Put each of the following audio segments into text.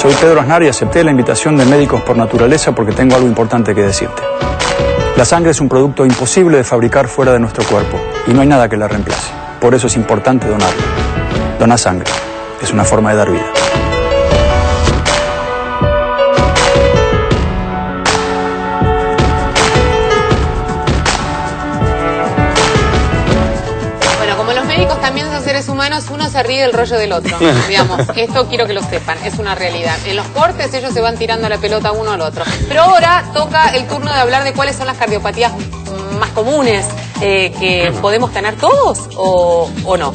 Soy Pedro Aznar y acepté la invitación de Médicos por Naturaleza porque tengo algo importante que decirte. La sangre es un producto imposible de fabricar fuera de nuestro cuerpo y no hay nada que la reemplace. Por eso es importante donarla. Dona sangre. Es una forma de dar vida. También son seres humanos, uno se ríe del rollo del otro, digamos, esto quiero que lo sepan, es una realidad. En los cortes ellos se van tirando la pelota uno al otro. Pero ahora toca el turno de hablar de cuáles son las cardiopatías más comunes que podemos tener todos o no.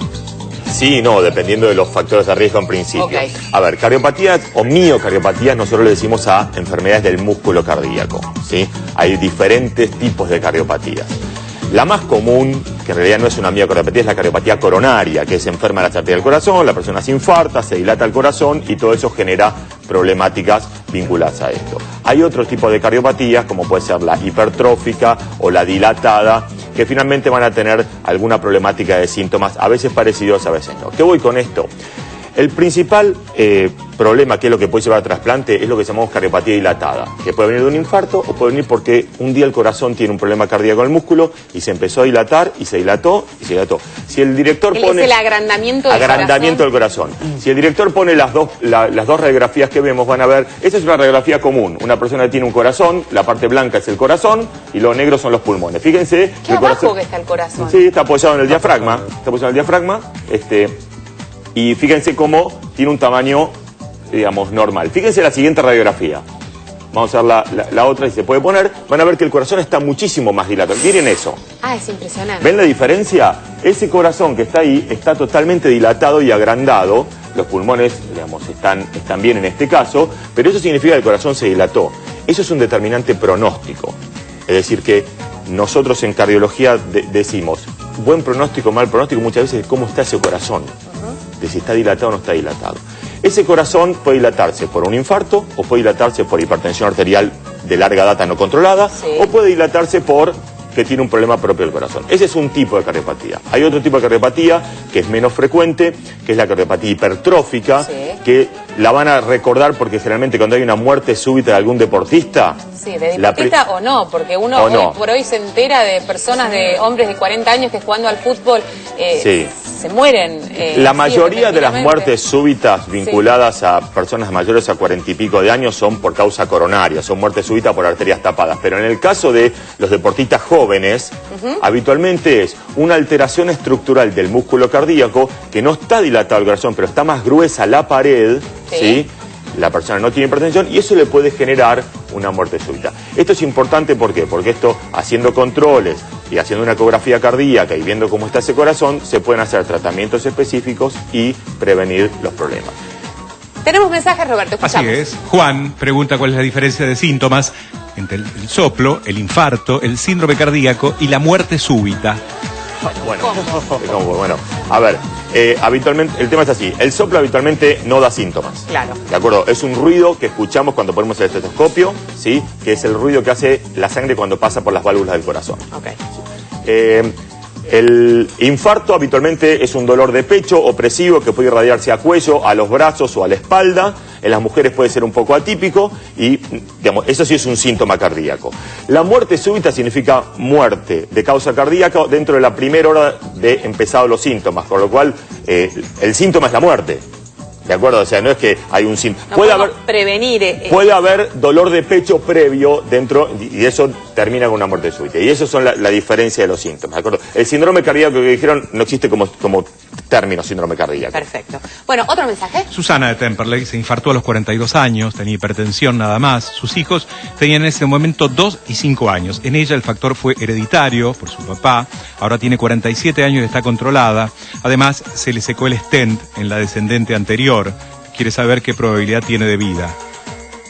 Sí y no, dependiendo de los factores de riesgo en principio. Okay. A ver, cardiopatías o miocardiopatías nosotros le decimos a enfermedades del músculo cardíaco, ¿sí? Hay diferentes tipos de cardiopatías. La más común, que en realidad no es una miocardiopatía, es la cardiopatía coronaria, que se enferma las arterias del corazón, la persona se infarta, se dilata el corazón y todo eso genera problemáticas vinculadas a esto. Hay otro tipo de cardiopatías, como puede ser la hipertrófica o la dilatada, que finalmente van a tener alguna problemática de síntomas, a veces parecidos, a veces no. ¿Qué voy con esto? El principal problema, que es lo que puede llevar a trasplante, es lo que llamamos cardiopatía dilatada, que puede venir de un infarto o puede venir porque un día el corazón tiene un problema cardíaco en el músculo y se empezó a dilatar y se dilató y se dilató. Si el director pone... Es el agrandamiento del corazón. Si el director pone las dos radiografías que vemos, van a ver, esa es una radiografía común. Una persona que tiene un corazón, la parte blanca es el corazón y lo negro son los pulmones. Fíjense... ¿Qué abajo que está el corazón? Sí, está apoyado en el diafragma. Está apoyado en el diafragma. Y fíjense cómo tiene un tamaño, digamos, normal. Fíjense la siguiente radiografía. Vamos a ver la otra, si se puede poner. Van a ver que el corazón está muchísimo más dilatado. Miren eso. Ah, es impresionante. ¿Ven la diferencia? Ese corazón que está ahí está totalmente dilatado y agrandado. Los pulmones, digamos, están bien en este caso, pero eso significa que el corazón se dilató. Eso es un determinante pronóstico. Es decir, que nosotros en cardiología decimos, buen pronóstico, mal pronóstico, muchas veces cómo está ese corazón. De si está dilatado o no está dilatado. Ese corazón puede dilatarse por un infarto o puede dilatarse por hipertensión arterial de larga data no controlada, sí, o puede dilatarse por que tiene un problema propio del corazón. Ese es un tipo de cardiopatía. Hay otro tipo de cardiopatía que es menos frecuente, que es la cardiopatía hipertrófica, sí, que la van a recordar porque generalmente cuando hay una muerte súbita de algún deportista... Sí, de deportista o no, porque uno hoy por hoy se entera de personas, de hombres de 40 años que jugando al fútbol sí, se mueren. La mayoría de las muertes súbitas vinculadas a personas mayores a 40 y pico de años son por causa coronaria, son muertes súbitas por arterias tapadas. Pero en el caso de los deportistas jóvenes, habitualmente es una alteración estructural del músculo cardíaco que no está dilatado el corazón, pero está más gruesa la pared, ¿sí? La persona no tiene hipertensión y eso le puede generar una muerte súbita. Esto es importante, ¿por qué? Porque esto, haciendo controles y haciendo una ecografía cardíaca y viendo cómo está ese corazón, se pueden hacer tratamientos específicos y prevenir los problemas. Tenemos mensajes, Roberto, escuchamos. Así es. Juan pregunta cuál es la diferencia de síntomas entre el soplo, el infarto, el síndrome cardíaco y la muerte súbita. Bueno, a ver, habitualmente, el tema es así, el soplo habitualmente no da síntomas. Claro. ¿De acuerdo? Es un ruido que escuchamos cuando ponemos el estetoscopio, ¿sí? Que es el ruido que hace la sangre cuando pasa por las válvulas del corazón. Okay. El infarto habitualmente es un dolor de pecho opresivo que puede irradiarse a cuello, a los brazos o a la espalda. En las mujeres puede ser un poco atípico y, digamos, eso sí es un síntoma cardíaco. La muerte súbita significa muerte de causa cardíaca dentro de la primera hora de empezados los síntomas, con lo cual el síntoma es la muerte. ¿De acuerdo? O sea, no es que hay un síntoma. No podemos prevenir. Puede haber dolor de pecho previo dentro y eso termina con una muerte súbita. Y eso son la diferencia de los síntomas. ¿De acuerdo? El síndrome cardíaco que dijeron no existe como término síndrome cardíaco. Perfecto. Bueno, otro mensaje. Susana de Temperley se infartó a los 42 años, tenía hipertensión nada más. Sus hijos tenían en ese momento 2 y 5 años. En ella el factor fue hereditario por su papá. Ahora tiene 47 años y está controlada. Además, se le secó el stent en la descendente anterior. Quiere saber qué probabilidad tiene de vida.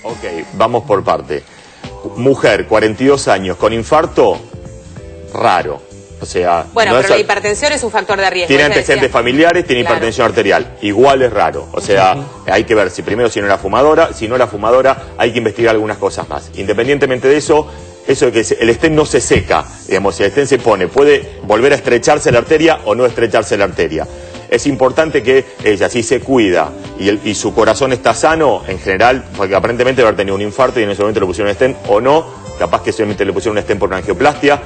Ok, vamos por parte. Mujer, 42 años, con infarto, raro. O sea, bueno, no pero la hipertensión es un factor de riesgo. Tiene antecedentes familiares, tiene hipertensión arterial. Igual es raro. O sea, hay que ver si no era fumadora. Si no era fumadora, hay que investigar algunas cosas más. Independientemente de eso de que el stent no se seca. Digamos, si el stent se pone, puede volver a estrecharse la arteria o no estrecharse la arteria. Es importante que ella, si se cuida y su corazón está sano, en general, porque aparentemente haber tenido un infarto y en ese momento le pusieron un stent, o no, capaz que solamente le pusieron un stent por una angioplastia,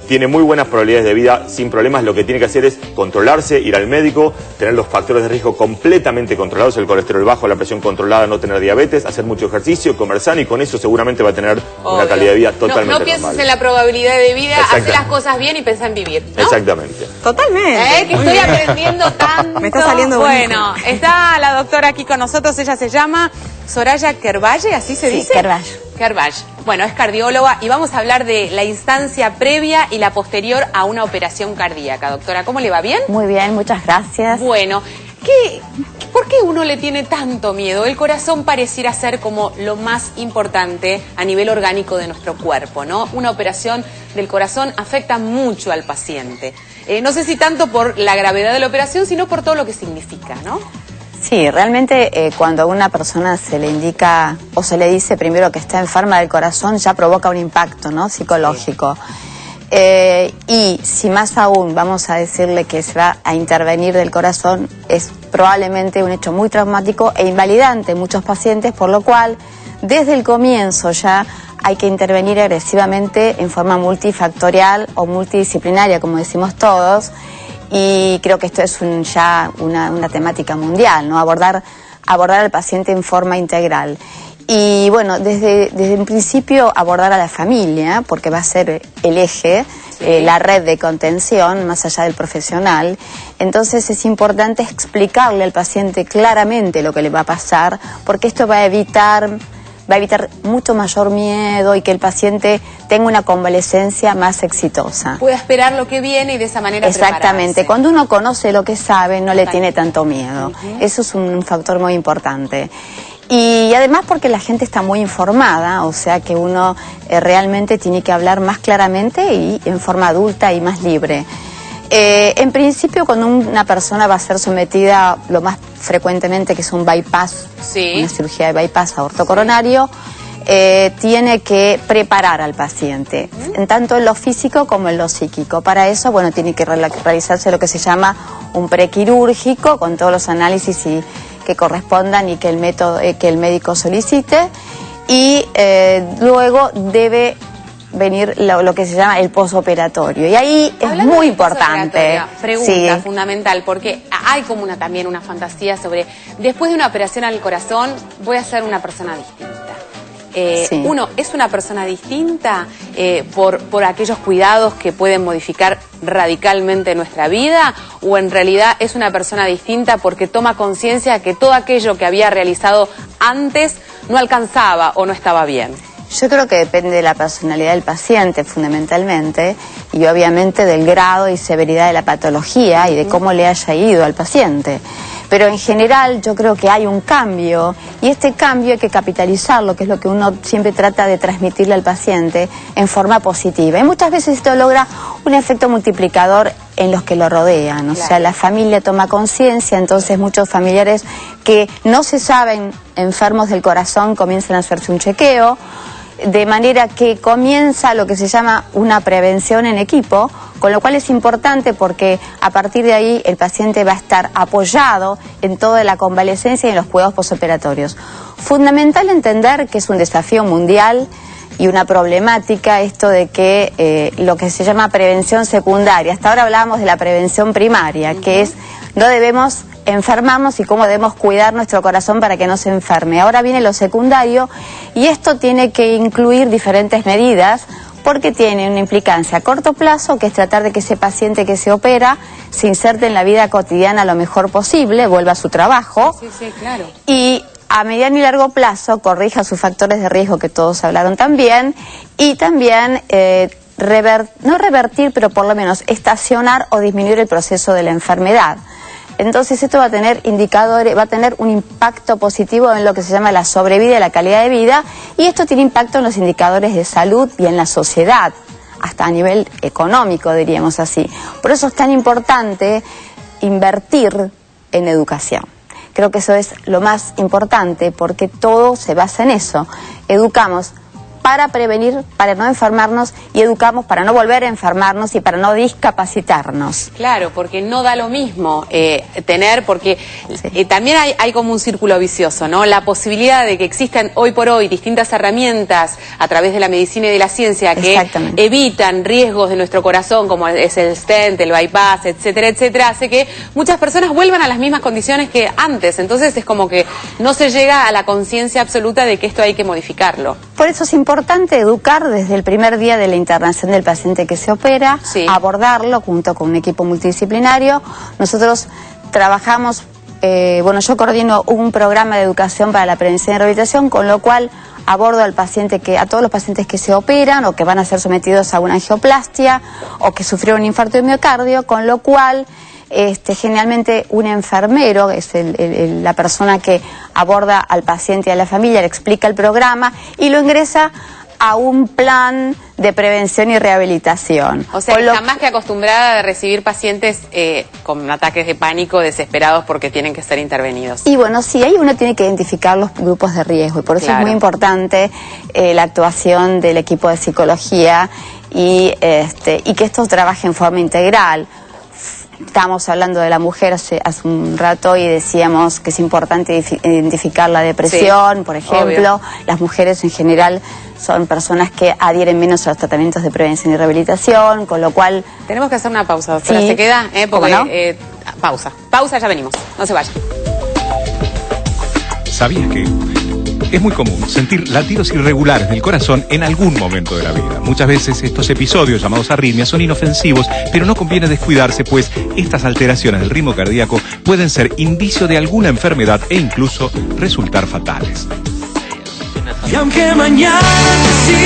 tiene muy buenas probabilidades de vida sin problemas. Lo que tiene que hacer es controlarse, ir al médico, tener los factores de riesgo completamente controlados, el colesterol bajo, la presión controlada, no tener diabetes, hacer mucho ejercicio, comer sano, y con eso seguramente va a tener una calidad de vida totalmente normal. No pienses en la probabilidad de vida, haz las cosas bien y pensá en vivir, ¿no? Exactamente. Totalmente. Que estoy aprendiendo tanto. Me está saliendo bueno. Está la doctora aquí con nosotros, ella se llama Soraya Kervalle, ¿así se dice? Kervalle. Bueno, es cardióloga y vamos a hablar de la instancia previa y la posterior a una operación cardíaca. Doctora, ¿cómo le va? ¿Bien? Muy bien, muchas gracias. Bueno, ¿por qué uno le tiene tanto miedo? El corazón pareciera ser como lo más importante a nivel orgánico de nuestro cuerpo, ¿no? Una operación del corazón afecta mucho al paciente. No sé si tanto por la gravedad de la operación, sino por todo lo que significa, ¿no? Sí, realmente cuando a una persona se le indica o se le dice primero que está enferma del corazón, ya provoca un impacto, ¿no?, psicológico. Y si más aún vamos a decirle que se va a intervenir del corazón, es probablemente un hecho muy traumático e invalidante en muchos pacientes, por lo cual desde el comienzo ya hay que intervenir agresivamente en forma multifactorial o multidisciplinaria, como decimos todos. Y creo que esto es ya una temática mundial, ¿no? Abordar al paciente en forma integral. Y bueno, desde un principio abordar a la familia, porque va a ser el eje, la red de contención, más allá del profesional. Entonces es importante explicarle al paciente claramente lo que le va a pasar, porque esto va a evitar mucho mayor miedo y que el paciente tenga una convalecencia más exitosa. Puede esperar lo que viene y de esa manera exactamente. Prepararse. Cuando uno conoce lo que sabe, no le tiene tanto miedo. Eso es un factor muy importante. Y además porque la gente está muy informada, o sea que uno realmente tiene que hablar más claramente y en forma adulta y más libre. En principio, cuando una persona va a ser sometida lo más frecuentemente, que es un bypass, una cirugía de bypass aortocoronario, tiene que preparar al paciente, tanto en lo físico como en lo psíquico. Para eso, bueno, tiene que realizarse lo que se llama un prequirúrgico, con todos los análisis que correspondan y que el médico solicite, y luego debe venir lo que se llama el posoperatorio, y ahí es muy importante. Pregunta fundamental, porque hay como también una fantasía sobre después de una operación al corazón voy a ser una persona distinta. Uno es una persona distinta por aquellos cuidados que pueden modificar radicalmente nuestra vida, o en realidad es una persona distinta porque toma conciencia que todo aquello que había realizado antes no alcanzaba o no estaba bien. Yo creo que depende de la personalidad del paciente fundamentalmente, y obviamente del grado y severidad de la patología y de cómo le haya ido al paciente. Pero en general yo creo que hay un cambio, y este cambio hay que capitalizarlo, que es lo que uno siempre trata de transmitirle al paciente en forma positiva. Y muchas veces esto logra un efecto multiplicador en los que lo rodean. O sea, la familia toma conciencia, entonces muchos familiares que no se saben enfermos del corazón comienzan a hacerse un chequeo, de manera que comienza lo que se llama una prevención en equipo, con lo cual es importante porque a partir de ahí el paciente va a estar apoyado en toda la convalecencia y en los cuidados posoperatorios. Fundamental entender que es un desafío mundial y una problemática esto de que lo que se llama prevención secundaria. Hasta ahora hablábamos de la prevención primaria, que es no debemos enfermarnos y cómo debemos cuidar nuestro corazón para que no se enferme. Ahora viene lo secundario, y esto tiene que incluir diferentes medidas porque tiene una implicancia a corto plazo, que es tratar de que ese paciente que se opera se inserte en la vida cotidiana lo mejor posible, vuelva a su trabajo. Claro. Y a mediano y largo plazo corrija sus factores de riesgo, que todos hablaron también, y también no revertir, pero por lo menos estacionar o disminuir el proceso de la enfermedad. Entonces esto va a tener indicadores, va a tener un impacto positivo en lo que se llama la sobrevida y la calidad de vida, y esto tiene impacto en los indicadores de salud y en la sociedad, hasta a nivel económico, diríamos así. Por eso es tan importante invertir en educación. Creo que eso es lo más importante, porque todo se basa en eso. Educamos para prevenir, para no enfermarnos, y educamos para no volver a enfermarnos y para no discapacitarnos. Claro, porque no da lo mismo tener, porque también hay como un círculo vicioso, ¿no? La posibilidad de que existan hoy por hoy distintas herramientas a través de la medicina y de la ciencia que evitan riesgos de nuestro corazón, como es el stent, el bypass, etcétera, etcétera, hace que muchas personas vuelvan a las mismas condiciones que antes. Entonces es como que no se llega a la conciencia absoluta de que esto hay que modificarlo. Por eso es importante educar desde el primer día de la internación del paciente que se opera, abordarlo junto con un equipo multidisciplinario. Nosotros trabajamos, yo coordino un programa de educación para la prevención y rehabilitación, con lo cual abordo al paciente a todos los pacientes que se operan o que van a ser sometidos a una angioplastia o que sufrieron un infarto de miocardio, con lo cual generalmente un enfermero es la persona que aborda al paciente y a la familia, le explica el programa y lo ingresa a un plan de prevención y rehabilitación. O sea, está más que acostumbrada a recibir pacientes con ataques de pánico desesperados porque tienen que ser intervenidos. Y bueno, sí, ahí uno tiene que identificar los grupos de riesgo y por eso es muy importante la actuación del equipo de psicología y que esto trabaje en forma integral. Estábamos hablando de la mujer hace un rato y decíamos que es importante identificar la depresión, por ejemplo. Obvio. Las mujeres en general son personas que adhieren menos a los tratamientos de prevención y rehabilitación, con lo cual... Tenemos que hacer una pausa, doctora. ¿Se queda? Porque, pausa. Pausa, ya venimos. No se vaya. ¿Sabías que es muy común sentir latidos irregulares del corazón en algún momento de la vida? Muchas veces estos episodios llamados arritmias son inofensivos, pero no conviene descuidarse, pues estas alteraciones del ritmo cardíaco pueden ser indicio de alguna enfermedad e incluso resultar fatales. Y aunque mañana